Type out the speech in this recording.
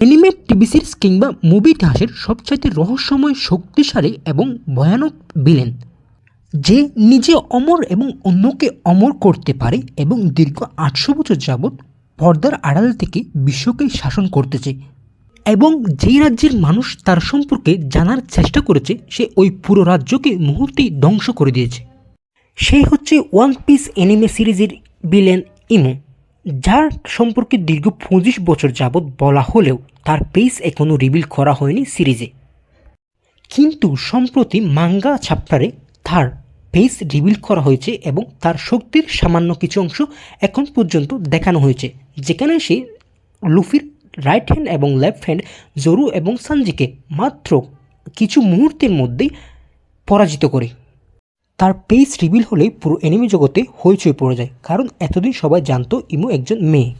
Anime, TV series কিংবা movie ইতিহাসের সবচাইতে রহস্যময়, শক্তিশালী এবং ভয়ানক ভিলেন, যে নিজে অমর এবং অন্যকে অমর করতে পারে এবং দীর্ঘ ৮০০ বছর যাবৎ পর্দার আড়াল থেকে বিশ্বকে শাসন করতেছে, এবং যেই রাজ্যের মানুষ তার সম্পর্কে জানার চেষ্টা করেছে সে ওই পুরো রাজ্যকে মুহূর্তেই ধ্বংস করে দিয়েছে। সেই হচ্ছে ওয়ান পিস অ্যানিমে সিরিজের ভিলেন ইমো, যার সম্পর্কে দীর্ঘ ২৫ বছর যাবৎ বলা হলেও তার পেজ এখনও রিভিল করা হয়নি সিরিজে। কিন্তু সম্প্রতি মাঙ্গা চ্যাপ্টারে তার পেজ রিভিল করা হয়েছে এবং তার শক্তির সামান্য কিছু অংশ এখন পর্যন্ত দেখানো হয়েছে, যেখানে সে লুফির রাইট হ্যান্ড এবং লেফট হ্যান্ড জোরু এবং সানজিকে মাত্র কিছু মুহূর্তের মধ্যেই পরাজিত করে। তার পেজ রিভিল হলেই পুরো অ্যানিমে জগতে হইচই পড়ে যায়, কারণ এতদিন সবাই জানতো ইমো একজন মেয়ে।